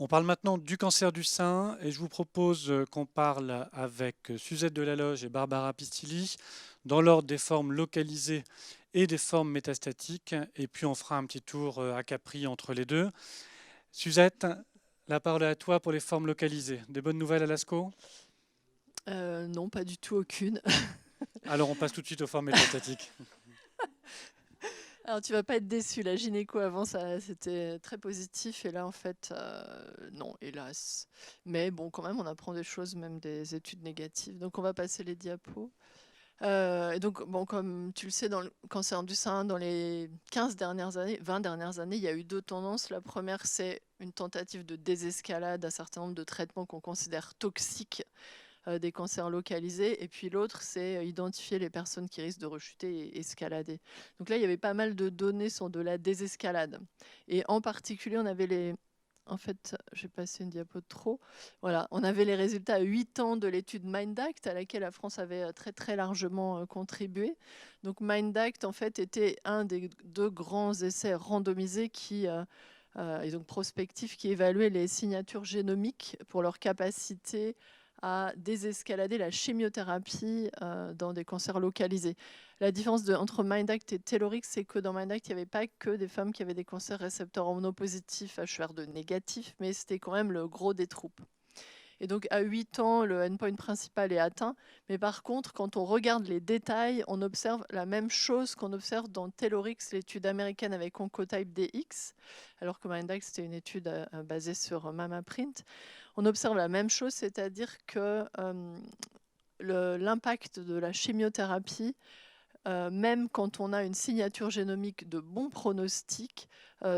On parle maintenant du cancer du sein et je vous propose qu'on parle avec Suzette Delaloge et Barbara Pistilli dans l'ordre des formes localisées et des formes métastatiques. Et puis on fera un petit tour à Capri entre les deux. Suzette, la parole est à toi pour les formes localisées. Des bonnes nouvelles à l'ASCO? Non, pas du tout, aucune. Alors on passe tout de suite aux formes métastatiques. Alors tu vas pas être déçu, la gynéco avant ça c'était très positif et là en fait non, hélas. Mais bon, quand même on apprend des choses, même des études négatives. Donc on va passer les diapos. Et donc bon, comme tu le sais, dans le cancer du sein, dans les 15 dernières années, 20 dernières années, il y a eu deux tendances. La première, c'est une tentative de désescalade d'un certain nombre de traitements qu'on considère toxiques des cancers localisés. Et puis l'autre, c'est identifier les personnes qui risquent de rechuter et escalader. Donc là, il y avait pas mal de données sur de la désescalade. Et en particulier, on avait les... En fait, j'ai passé une diapo de trop. Voilà, on avait les résultats à 8 ans de l'étude MindAct à laquelle la France avait très très largement contribué. Donc MindAct, en fait, était un des deux grands essais randomisés et donc prospectifs qui évaluaient les signatures génomiques pour leur capacité à désescalader la chimiothérapie dans des cancers localisés. La différence entre MindAct et Telorix, c'est que dans MindAct, il n'y avait pas que des femmes qui avaient des cancers récepteurs hormonopositifs, HR2 négatifs, mais c'était quand même le gros des troupes. Et donc à 8 ans, le endpoint principal est atteint. Mais par contre, quand on regarde les détails, on observe la même chose qu'on observe dans Telorix, l'étude américaine avec Oncotype DX, alors que MindAct, c'était une étude basée sur MammaPrint. On observe la même chose, c'est-à-dire que l'impact de la chimiothérapie, même quand on a une signature génomique de bon pronostic,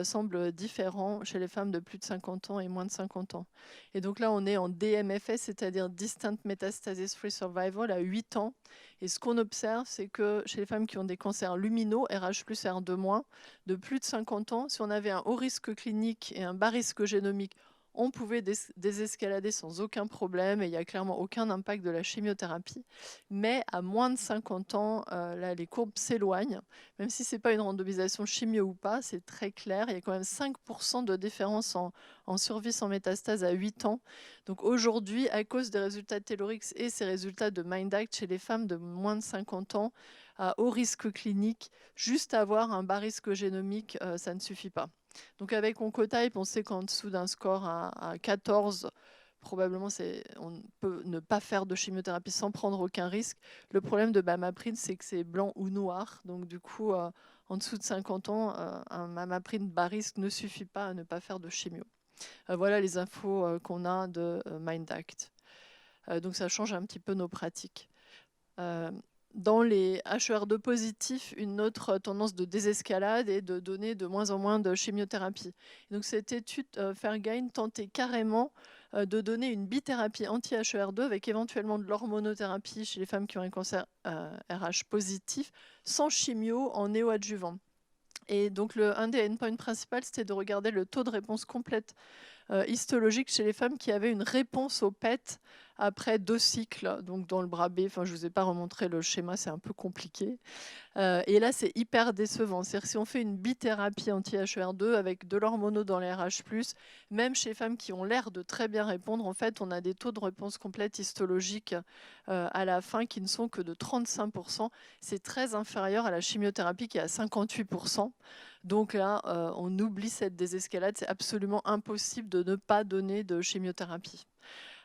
semble différent chez les femmes de plus de 50 ans et moins de 50 ans. Et donc là, on est en DMFS, c'est-à-dire Distant Metastasis Free Survival, à 8 ans. Et ce qu'on observe, c'est que chez les femmes qui ont des cancers luminaux, RH+, R2-, de plus de 50 ans, si on avait un haut risque clinique et un bas risque génomique, on pouvait désescalader sans aucun problème et il n'y a clairement aucun impact de la chimiothérapie. Mais à moins de 50 ans, là, les courbes s'éloignent. Même si ce n'est pas une randomisation chimio ou pas, c'est très clair. Il y a quand même 5% de différence en survie sans métastase à 8 ans. Donc aujourd'hui, à cause des résultats de Telorix et ces résultats de MindAct chez les femmes de moins de 50 ans, à haut risque clinique, juste avoir un bas risque génomique, ça ne suffit pas. Donc avec Oncotype, on sait qu'en dessous d'un score à 14, probablement on peut ne pas faire de chimiothérapie sans prendre aucun risque. Le problème de MammaPrint, c'est que c'est blanc ou noir. Donc du coup, en dessous de 50 ans, un MammaPrint bas risque ne suffit pas à ne pas faire de chimio. Voilà les infos qu'on a de MindAct. Donc ça change un petit peu nos pratiques. Euh, Dans les HER2 positifs, une autre tendance de désescalade est de donner de moins en moins de chimiothérapie. Donc cette étude Fairgain tentait carrément de donner une bithérapie anti-HER2 avec éventuellement de l'hormonothérapie chez les femmes qui ont un cancer RH positif, sans chimio en néoadjuvant. Et donc un des endpoints principaux, c'était de regarder le taux de réponse complète histologique chez les femmes qui avaient une réponse au PET après 2 cycles, donc dans le bras B. Enfin, je ne vous ai pas remontré le schéma, c'est un peu compliqué. Et là, c'est hyper décevant. C'est-à-dire si on fait une bithérapie anti-HER2 avec de l'hormono dans les RH+, même chez les femmes qui ont l'air de très bien répondre, en fait, on a des taux de réponse complète histologique à la fin qui ne sont que de 35%. C'est très inférieur à la chimiothérapie qui est à 58%. Donc là, on oublie cette désescalade. C'est absolument impossible de ne pas donner de chimiothérapie.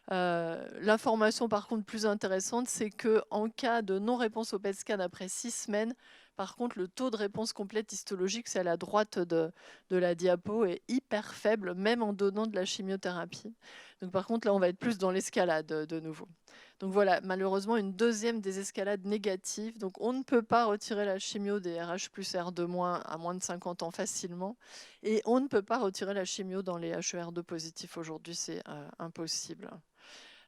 L'information par contre plus intéressante, c'est qu'en cas de non-réponse au PET scan après 6 semaines, par contre, le taux de réponse complète histologique, c'est à la droite de la diapo, est hyper faible, même en donnant de la chimiothérapie. Donc par contre, là, on va être plus dans l'escalade de nouveau. Donc voilà, malheureusement, une deuxième désescalade négative. Donc on ne peut pas retirer la chimio des RH plus R2- à moins de 50 ans facilement. Et on ne peut pas retirer la chimio dans les HER2 positifs aujourd'hui, c'est impossible.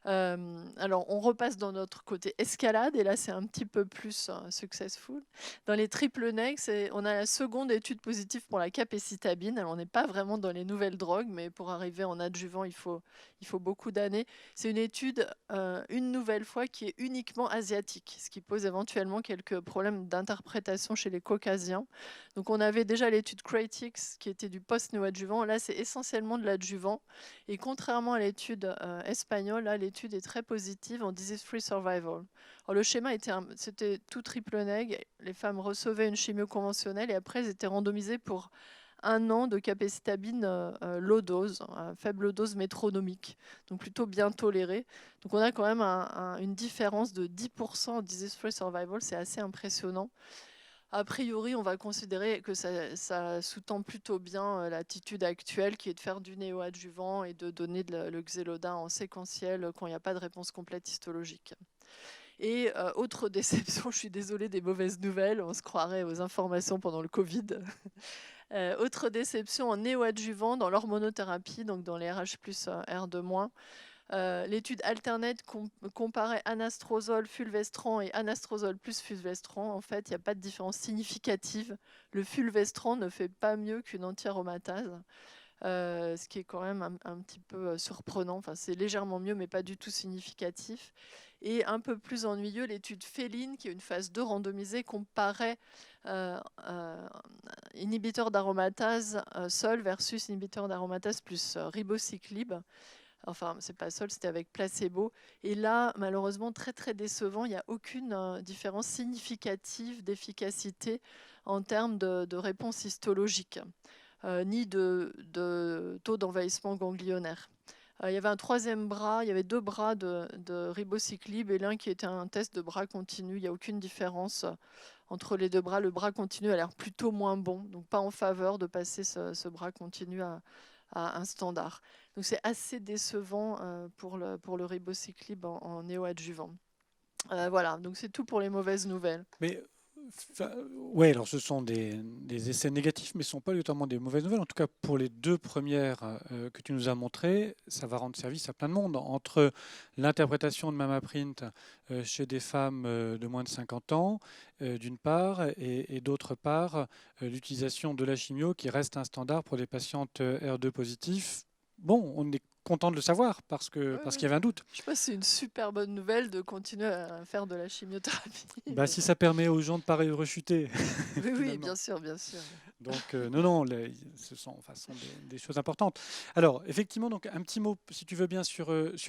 Alors, on repasse dans notre côté escalade, et là, c'est un petit peu plus successful. Dans les triple neg, on a la seconde étude positive pour la capecitabine. Alors, on n'est pas vraiment dans les nouvelles drogues, mais pour arriver en adjuvant, il faut beaucoup d'années. C'est une étude, une nouvelle fois, qui est uniquement asiatique, ce qui pose éventuellement quelques problèmes d'interprétation chez les caucasiens. Donc, on avait déjà l'étude Cratix, qui était du post-néoadjuvant. Là, c'est essentiellement de l'adjuvant. Et contrairement à l'étude espagnole, là, l'étude est très positive en disease-free survival. Alors, le schéma c'était tout triple neg. Les femmes recevaient une chimio conventionnelle et après, elles étaient randomisées pour 1 an de capecitabine low dose, faible dose métronomique, donc plutôt bien tolérée. Donc on a quand même une différence de 10% en disease-free survival, c'est assez impressionnant. A priori, on va considérer que ça sous-tend plutôt bien l'attitude actuelle, qui est de faire du néoadjuvant et de donner le Xeloda en séquentiel quand il n'y a pas de réponse complète histologique. Et autre déception, je suis désolée des mauvaises nouvelles, on se croirait aux informations pendant le Covid. Autre déception en néoadjuvant dans l'hormonothérapie, donc dans les RH plus R2-. L'étude Alternate comparait anastrozole, fulvestrant et anastrozole plus fulvestrant. En fait, il n'y a pas de différence significative. Le fulvestrant ne fait pas mieux qu'une anti-aromatase, ce qui est quand même un petit peu surprenant. Enfin, c'est légèrement mieux, mais pas du tout significatif. Et un peu plus ennuyeux, l'étude Féline, qui est une phase 2 randomisée, comparait inhibiteur d'aromatase seul versus inhibiteur d'aromatase plus ribociclib. Enfin, c'est pas seul, c'était avec placebo. Et là, malheureusement, très très décevant, il n'y a aucune différence significative d'efficacité en termes de réponse histologique, ni de taux d'envahissement ganglionnaire. Il y avait un troisième bras, il y avait 2 bras de ribociclib et l'un qui était un test de bras continu. Il n'y a aucune différence entre les 2 bras. Le bras continu a l'air plutôt moins bon, donc pas en faveur de passer ce bras continu à un standard. Donc c'est assez décevant pour le ribociclib en néoadjuvant. Voilà, donc c'est tout pour les mauvaises nouvelles. Mais ouais, alors ce sont des essais négatifs, mais ce ne sont pas notamment des mauvaises nouvelles. En tout cas, pour les 2 premières que tu nous as montrées, ça va rendre service à plein de monde. Entre l'interprétation de MammaPrint chez des femmes de moins de 50 ans, d'une part, et d'autre part, l'utilisation de la chimio qui reste un standard pour des patientes R2 positifs. Bon, on est content de le savoir parce qu'il y avait un doute. Je pense que c'est une super bonne nouvelle de continuer à faire de la chimiothérapie. Bah, si ça permet aux gens de ne pas rechuter. Oui, bien sûr, bien sûr. Donc, non, ce sont, enfin, ce sont des choses importantes. Alors, effectivement, donc, un petit mot, si tu veux bien, sur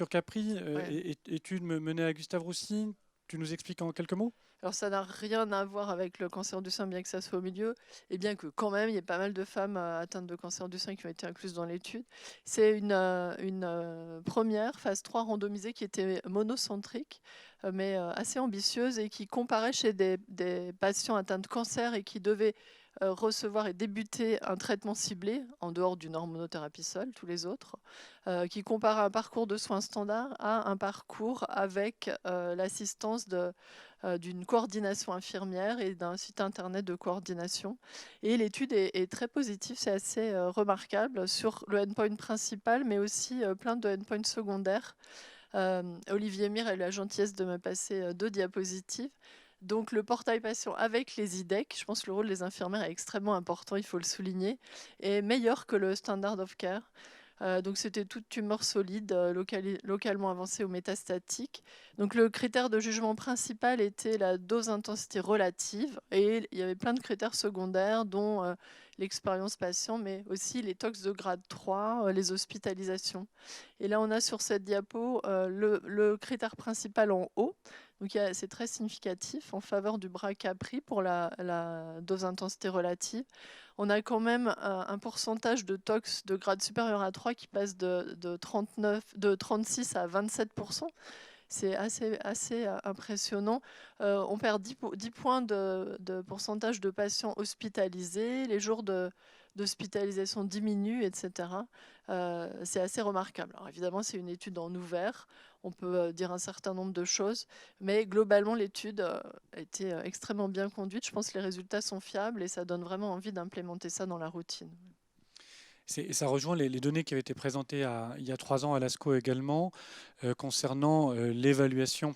Capri, Ouais. étude menée à Gustave Roussy. Tu nous expliques en quelques mots? Alors ça n'a rien à voir avec le cancer du sein, bien que ça soit au milieu, et bien que quand même, il y ait pas mal de femmes atteintes de cancer du sein qui ont été incluses dans l'étude. C'est une première phase 3 randomisée qui était monocentrique, mais assez ambitieuse, et qui comparait chez des patients atteints de cancer et qui devaient recevoir et débuter un traitement ciblé, en dehors d'une hormonothérapie seule, tous les autres, qui comparait un parcours de soins standard à un parcours avec l'assistance d'une coordination infirmière et d'un site internet de coordination. Et l'étude est très positive, c'est assez remarquable sur le endpoint principal, mais aussi plein de endpoints secondaires. Olivier Mire a eu la gentillesse de me passer 2 diapositives. Donc le portail patient avec les IDEC, je pense que le rôle des infirmières est extrêmement important, il faut le souligner, est meilleur que le standard of care. Donc c'était toute tumeur solide, localement avancée ou métastatique. Donc le critère de jugement principal était la dose-intensité relative, et il y avait plein de critères secondaires, dont l'expérience patient, mais aussi les tox de grade 3, les hospitalisations. Et là, on a sur cette diapo le critère principal en haut. Donc c'est très significatif en faveur du bras Capri pour la dose-intensité relative. On a quand même un pourcentage de tox de grade supérieur à 3 qui passe de 36 à 27%. C'est assez impressionnant. On perd 10 points de pourcentage de patients hospitalisés. Les jours d'hospitalisation diminuent, etc. C'est assez remarquable. Alors évidemment, c'est une étude en ouvert. On peut dire un certain nombre de choses, mais globalement, l'étude a été extrêmement bien conduite. Je pense que les résultats sont fiables et ça donne vraiment envie d'implémenter ça dans la routine. Et ça rejoint les données qui avaient été présentées il y a 3 ans à l'ASCO également, concernant l'évaluation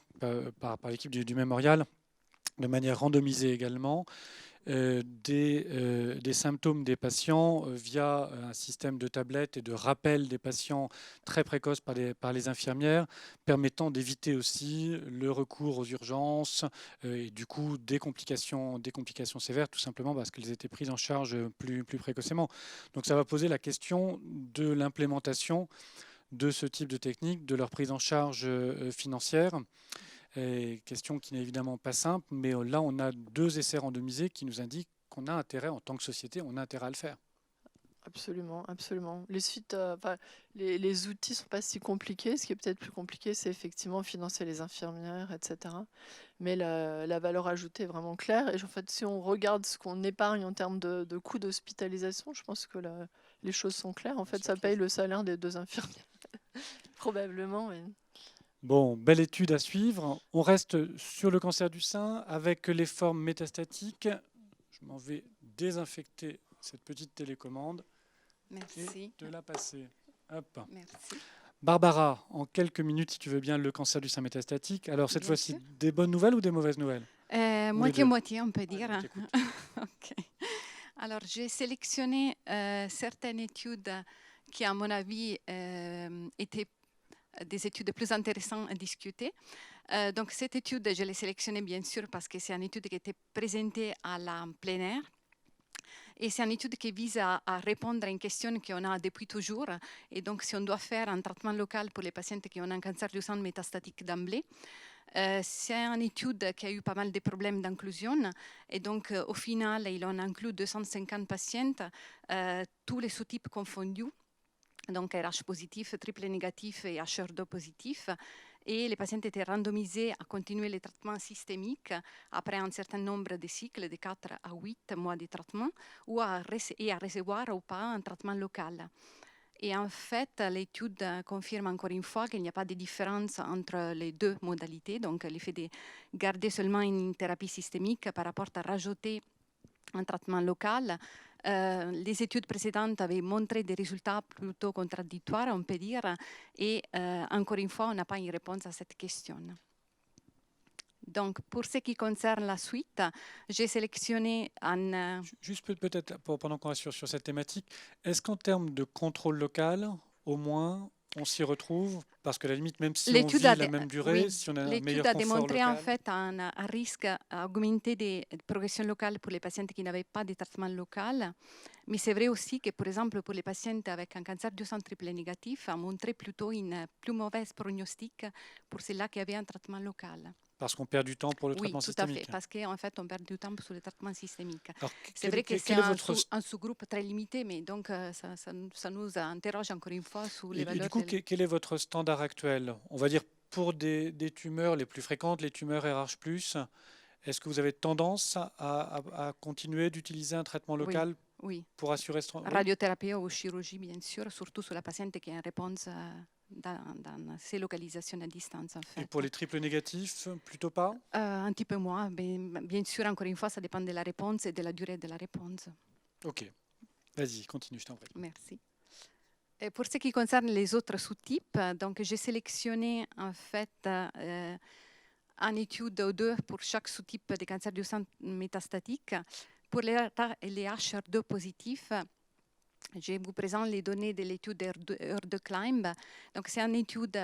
par l'équipe du Mémorial, de manière randomisée également, des symptômes des patients via un système de tablettes et de rappel des patients très précoces par les infirmières, permettant d'éviter aussi le recours aux urgences et du coup des complications sévères, tout simplement parce qu'elles étaient prises en charge plus précocement. Donc ça va poser la question de l'implémentation de ce type de technique, de leur prise en charge financière. Question qui n'est évidemment pas simple, mais là, on a 2 essais randomisés qui nous indiquent qu'on a intérêt, en tant que société, on a intérêt à le faire. Absolument, absolument. Les suites, les outils sont pas si compliqués. Ce qui est peut-être plus compliqué, c'est effectivement financer les infirmières, etc. Mais la valeur ajoutée est vraiment claire. Et en fait, si on regarde ce qu'on épargne en termes de coûts d'hospitalisation, je pense que les choses sont claires. En fait, ça paye le salaire des 2 infirmières, probablement. Bon, belle étude à suivre. On reste sur le cancer du sein avec les formes métastatiques. Je m'en vais désinfecter cette petite télécommande. Merci. Et te la passer. Hop. Merci. Barbara, en quelques minutes, si tu veux bien, le cancer du sein métastatique. Alors, cette fois-ci, des bonnes nouvelles ou des mauvaises nouvelles? Moitié-moitié, on peut dire. Allez, Ok. Alors, j'ai sélectionné certaines études qui, à mon avis, étaient des études plus intéressantes à discuter. Donc, cette étude, je l'ai sélectionnée bien sûr parce que c'est une étude qui était présentée à la plein air. Et c'est une étude qui vise à répondre à une question qu'on a depuis toujours. Et donc, si on doit faire un traitement local pour les patients qui ont un cancer du sein métastatique d'emblée, c'est une étude qui a eu pas mal de problèmes d'inclusion. Et donc, au final, ils ont inclus 250 patients, tous les sous-types confondus. Donc, RH positif, triple négatif et HER2 positif. Et les patients étaient randomisés à continuer les traitements systémiques après un certain nombre de cycles, de 4 à 8 mois de traitement, ou à recevoir ou pas un traitement local. Et en fait, l'étude confirme encore une fois qu'il n'y a pas de différence entre les 2 modalités. Donc, l'effet de garder seulement une thérapie systémique par rapport à rajouter un traitement local. Les études précédentes avaient montré des résultats plutôt contradictoires, on peut dire, et encore une fois, on n'a pas une réponse à cette question. Donc, pour ce qui concerne la suite, j'ai sélectionné un... Juste peut-être, pendant qu'on reste sur cette thématique, est-ce qu'en termes de contrôle local, au moins, on s'y retrouve? Parce que la limite, même si on vit la même durée, oui, si on a un l'étude meilleur a confort démontré local... en fait un risque augmenté de progression locale pour les patients qui n'avaient pas de traitement local. Mais c'est vrai aussi que, par exemple, pour les patients avec un cancer du sein triple négatif, a montré plutôt une plus mauvaise pronostic pour ceux-là qui avaient un traitement local. Parce qu'on perd du temps pour le traitement systémique. Oui, tout à fait, parce qu'en fait, on perd du temps sur le traitement systémique. C'est vrai que c'est un sous-groupe très limité, mais donc ça nous interroge encore une fois sur les valeurs. Et du coup, quel est votre standard actuel? On va dire pour des tumeurs les plus fréquentes, les tumeurs RH+, est-ce que vous avez tendance à continuer d'utiliser un traitement local pour assurer ce... Radiothérapie ou chirurgie, bien sûr, surtout sur la patiente qui a une réponse dans ces localisations à distance. En fait. Et pour les triples négatifs, plutôt pas? Un petit peu moins. Bien sûr, encore une fois, ça dépend de la réponse et de la durée de la réponse. Ok. Vas-y, continue, je t'en prie. Merci. Et pour ce qui concerne les autres sous-types, donc j'ai sélectionné en fait une étude ou 2 pour chaque sous-type de cancer du sein métastatique. Pour les HER2 positifs, je vous présente les données de l'étude HER2 Climb. Donc, c'est une étude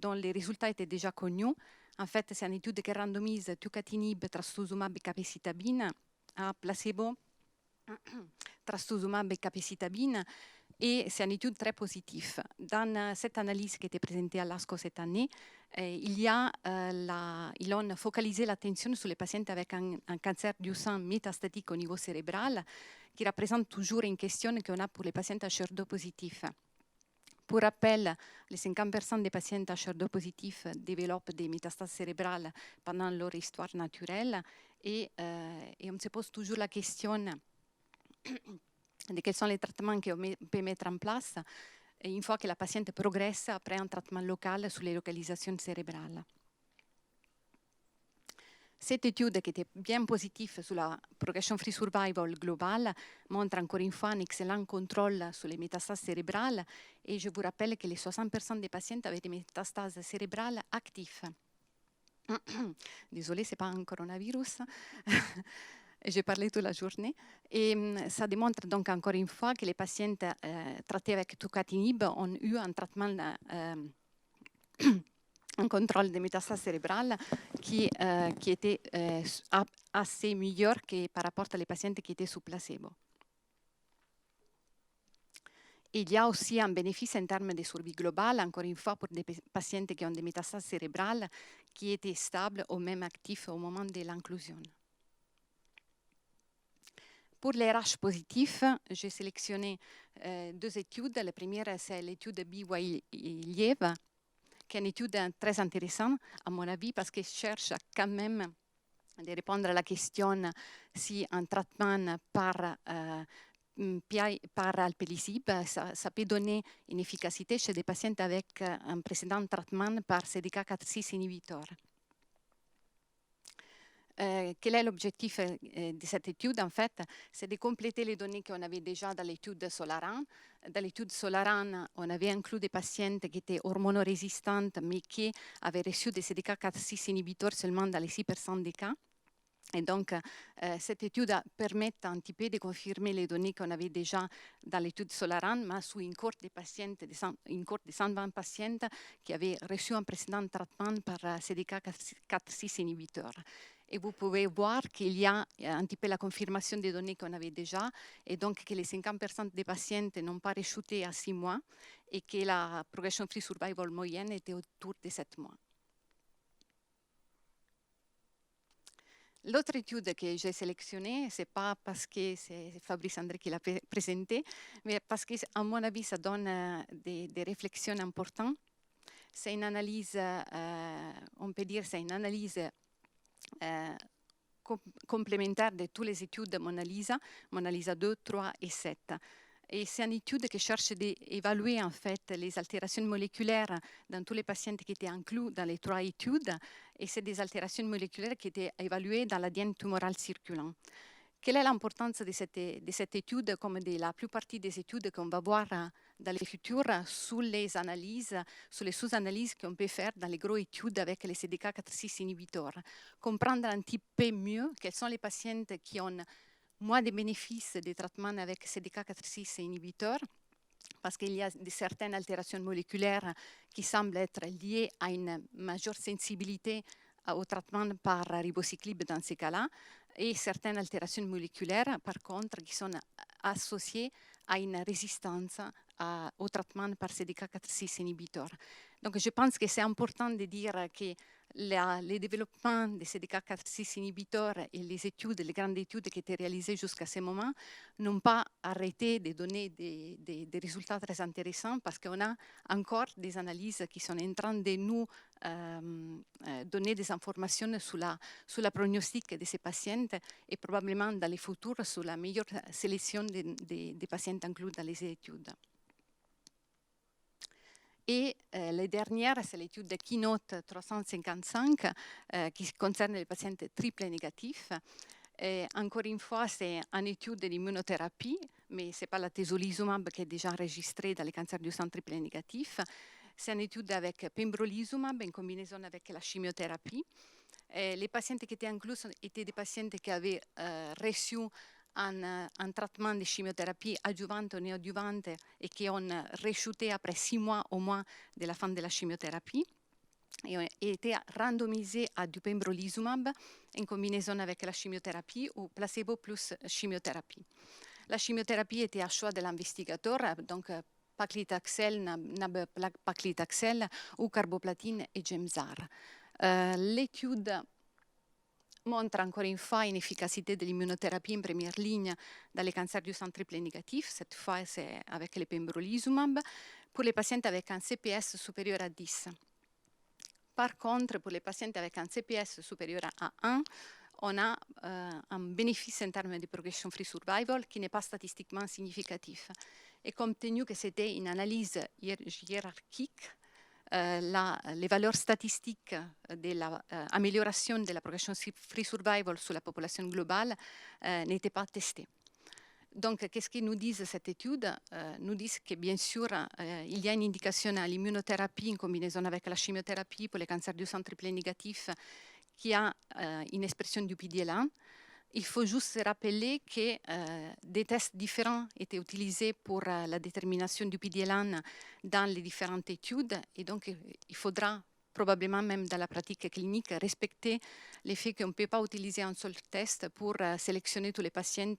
dont les résultats étaient déjà connus. En fait, c'est une étude qui randomise tucatinib, trastuzumab et capecitabine à placebo, trastuzumab et capecitabine. Et c'est une étude très positive. Dans cette analyse qui était présentée à l'ASCO cette année, ils ont focalisé l'attention sur les patients avec un cancer du sein métastatique au niveau cérébral, qui représente toujours une question qu'on a pour les patients HER2 positifs. Pour rappel, les 50% des patients HER2 positifs développent des métastases cérébrales pendant leur histoire naturelle et on se pose toujours la question de quels sont les traitements qu'on peut mettre en place une fois que la patiente progresse après un traitement local sur les localisations cérébrales. Cette étude, qui était bien positive sur la progression-free survival globale, montre encore une fois un excellent contrôle sur les métastases cérébrales. Et je vous rappelle que les 60% des patients avaient des métastases cérébrales actives. Désolée, ce n'est pas un coronavirus. J'ai parlé toute la journée. Et ça démontre donc encore une fois que les patients traités avec tucatinib ont eu un traitement un contrôle des métastases cérébrales qui était assez meilleur que par rapport aux patients qui étaient sous placebo. Il y a aussi un bénéfice en termes de survie globale, encore une fois, pour des patients qui ont des métastases cérébrales qui étaient stables ou même actifs au moment de l'inclusion. Pour les RH positifs, j'ai sélectionné 2 études. La première, c'est l'étude BY-Liev, qui est une étude très intéressante, à mon avis, parce qu'elle cherche quand même de répondre à la question si un traitement par alpelisib, ça peut donner une efficacité chez des patients avec un précédent traitement par CDK4/6 inhibiteur. Quel est l'objectif de cette étude? En fait, c'est de compléter les données qu'on avait déjà dans l'étude Solaran. Dans l'étude Solaran, on avait inclus des patients qui étaient hormonorésistantes, mais qui avaient reçu des CDK4/6 inhibiteurs seulement dans les 6% des cas. Et donc, cette étude permet un petit peu de confirmer les données qu'on avait déjà dans l'étude Solaran, mais sous une cohorte de patients, une cohorte de 120 patients qui avaient reçu un précédent traitement par CDK4/6 inhibiteur. Et vous pouvez voir qu'il y a un petit peu la confirmation des données qu'on avait déjà, et donc que les 50% des patients n'ont pas rechuté à 6 mois, et que la progression-free survival moyenne était autour de 7 mois. L'autre étude que j'ai sélectionnée, ce n'est pas parce que c'est Fabrice André qui l'a présentée, mais parce qu'à mon avis, ça donne des réflexions importantes. C'est une analyse, on peut dire, c'est une analyse complémentaire de toutes les études de Mona Lisa 2, 3 et 7. Et c'est une étude qui cherche d'évaluer en fait les altérations moléculaires dans tous les patients qui étaient inclus dans les 3 études. Et c'est des altérations moléculaires qui étaient évaluées dans l'ADN tumoral circulant. Quelle est l'importance de cette étude, comme de la plupart des études qu'on va voir dans le futur sur les analyses, sur les sous-analyses qu'on peut faire dans les grosses études avec les CDK4/6 inhibiteurs. Comprendre un petit peu mieux quels sont les patients qui ont moins de bénéfices des traitements avec CDK4/6 inhibiteurs, parce qu'il y a certaines altérations moléculaires qui semblent être liées à une majeure sensibilité au traitement par ribociclib dans ces cas-là, et certaines altérations moléculaires, par contre, qui sont associées à une résistance au traitement par CDK4/6 inhibiteur. Donc, je pense que c'est important de dire que les développements des CDK4/6 inhibiteurs et les grandes études qui étaient réalisées jusqu'à ce moment n'ont pas arrêté de donner des résultats très intéressants, parce qu'on a encore des analyses qui sont en train de nous donner des informations sur la pronostic de ces patients, et probablement dans le futur sur la meilleure sélection des patients inclus dans les études. Et la dernière, c'est l'étude de Keynote 355 qui concerne les patients triple négatifs. Et encore une fois, c'est une étude d'immunothérapie, mais ce n'est pas la tesolizumab qui est déjà enregistrée dans les cancers du sang triple négatif. C'est une étude avec pembrolizumab en combinaison avec la chimiothérapie. Et les patients qui étaient inclus étaient des patients qui avaient reçu un traitement de chimiothérapie adjuvante ou néoadjuvante et qui ont rechuté après 6 mois au moins de la fin de la chimiothérapie, et ont été randomisés à du pembrolizumab en combinaison avec la chimiothérapie ou placebo plus chimiothérapie. La chimiothérapie était à choix de l'investigateur, donc paclitaxel, nab-paclitaxel ou carboplatine et Gemzar. L'étude montre encore une fois une efficacité de l'immunothérapie en première ligne dans les cancers du sang triple négatif. Cette fois, c'est avec le pembrolizumab pour les patients avec un CPS supérieur à 10. Par contre, pour les patients avec un CPS supérieur à 1, on a un bénéfice en termes de progression-free survival qui n'est pas statistiquement significatif. Et compte tenu que c'était une analyse hiérarchique, les valeurs statistiques de l'amélioration de la progression free survival sur la population globale n'étaient pas testées. Donc, qu'est-ce qu'ils nous disent cette étude? Nous disent que bien sûr, il y a une indication à l'immunothérapie en combinaison avec la chimiothérapie pour les cancers du sang triplé négatif qui a une expression du PD-L1. Il faut juste se rappeler que des tests différents étaient utilisés pour la détermination du PD-L1 dans les différentes études et donc il faudra probablement même dans la pratique clinique respecter le fait qu'on ne peut pas utiliser un seul test pour sélectionner tous les patients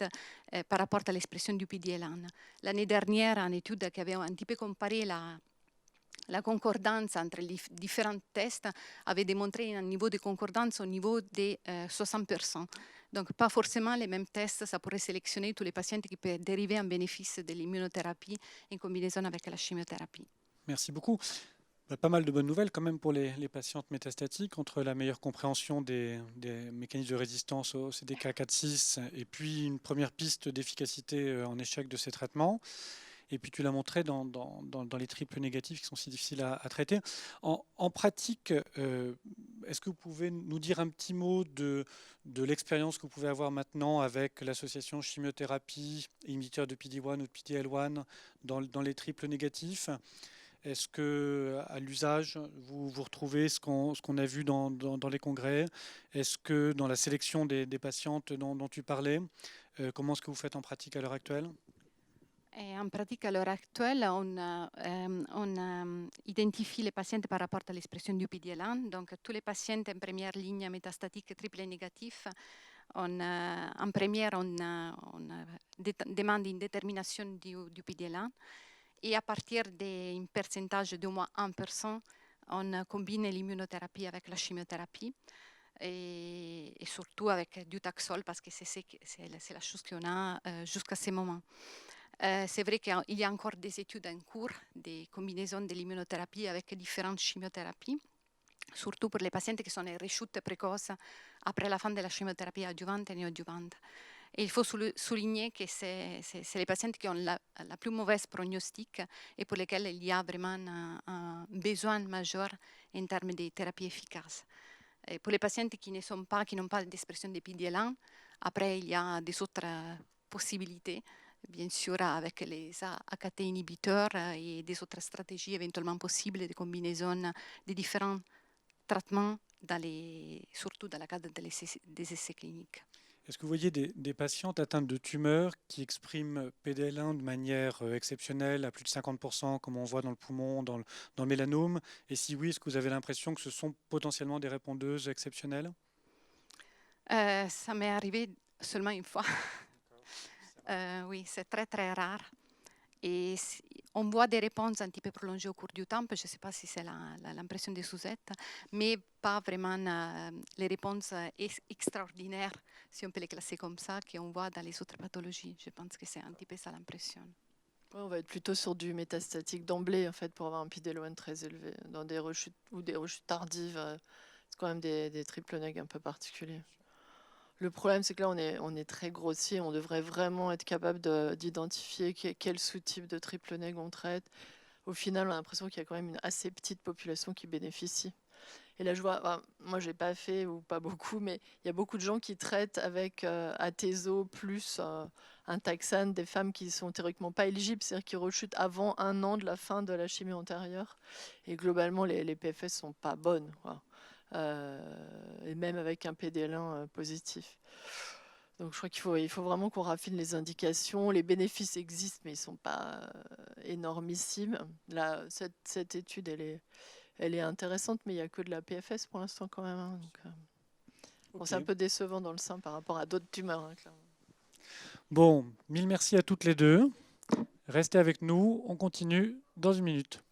par rapport à l'expression du PD-L1. L'année dernière, une étude qui avait un petit peu comparé la concordance entre les différents tests avait démontré un niveau de concordance au niveau de 60%. Donc, pas forcément les mêmes tests, ça pourrait sélectionner tous les patients qui peuvent dériver un bénéfice de l'immunothérapie en combinaison avec la chimiothérapie. Merci beaucoup. Pas mal de bonnes nouvelles quand même pour les patientes métastatiques, entre la meilleure compréhension des mécanismes de résistance au CDK4/6 et puis une première piste d'efficacité en échec de ces traitements. Et puis tu l'as montré dans les triples négatifs qui sont si difficiles à traiter. En pratique, est-ce que vous pouvez nous dire un petit mot de l'expérience que vous pouvez avoir maintenant avec l'association chimiothérapie, inhibiteur de PD-1 ou de PD-L1 dans les triples négatifs? Est-ce que à l'usage, vous retrouvez ce qu'on a vu dans les congrès? Est-ce que dans la sélection des patientes dont tu parlais, comment est-ce que vous faites en pratique à l'heure actuelle? Et en pratique, à l'heure actuelle, on identifie les patients par rapport à l'expression du PD-L1. Donc, tous les patients en première ligne métastatique triple négatif, en première, on demande une détermination du PD-L1. Et à partir d'un pourcentage d'au moins 1%, on combine l'immunothérapie avec la chimiothérapie. Et surtout avec du Taxol, parce que c'est la chose qu'on a jusqu'à ce moment. C'est vrai qu'il y a encore des études en cours, des combinaisons de l'immunothérapie avec différentes chimiothérapies, surtout pour les patients qui sont en rechute précoce après la fin de la chimiothérapie adjuvante et néoadjuvante. Et il faut souligner que c'est les patients qui ont la plus mauvaise prognostic et pour lesquels il y a vraiment un besoin majeur en termes de thérapie efficace. Et pour les patients qui n'ont pas d'expression de PD-L1, après il y a des autres possibilités, bien sûr avec les AKT inhibiteurs et des autres stratégies éventuellement possibles de combinaison de différents traitements, surtout dans le cadre des essais cliniques. Est-ce que vous voyez des patientes atteintes de tumeurs qui expriment PD-L1 de manière exceptionnelle, à plus de 50%, comme on voit dans le poumon, dans le mélanome? Et si oui, est-ce que vous avez l'impression que ce sont potentiellement des répondeuses exceptionnelles? Ça m'est arrivé seulement une fois. Oui, c'est très très rare. Et on voit des réponses un petit peu prolongées au cours du temps. Je ne sais pas si c'est l'impression de Suzette, mais pas vraiment les réponses extraordinaires, si on peut les classer comme ça, qu'on voit dans les autres pathologies. Je pense que c'est un petit peu ça l'impression. Ouais, on va être plutôt sur du métastatique d'emblée, en fait, pour avoir un PD-L1 très élevé. Dans des rechutes ou des rechutes tardives, c'est quand même des triple neg un peu particuliers. Le problème, c'est que là, on est très grossier. On devrait vraiment être capable d'identifier quel sous-type de triple neg on traite. Au final, on a l'impression qu'il y a quand même une assez petite population qui bénéficie. Et là, je vois, moi, j'ai pas fait ou pas beaucoup, mais il y a beaucoup de gens qui traitent avec Atezo plus un taxane des femmes qui sont théoriquement pas éligibles, c'est-à-dire qui rechutent avant 1 an de la fin de la chimie antérieure. Et globalement, les PFS sont pas bonnes, quoi. Et même avec un PD-L1 positif. Donc je crois qu'il faut vraiment qu'on raffine les indications. Les bénéfices existent, mais ils ne sont pas énormissimes. Là, cette étude, elle est intéressante, mais il n'y a que de la PFS pour l'instant quand même. Hein, donc, bon, c'est un peu décevant dans le sein par rapport à d'autres tumeurs. Hein, clairement. Bon, mille merci à toutes les deux. Restez avec nous, on continue dans une minute.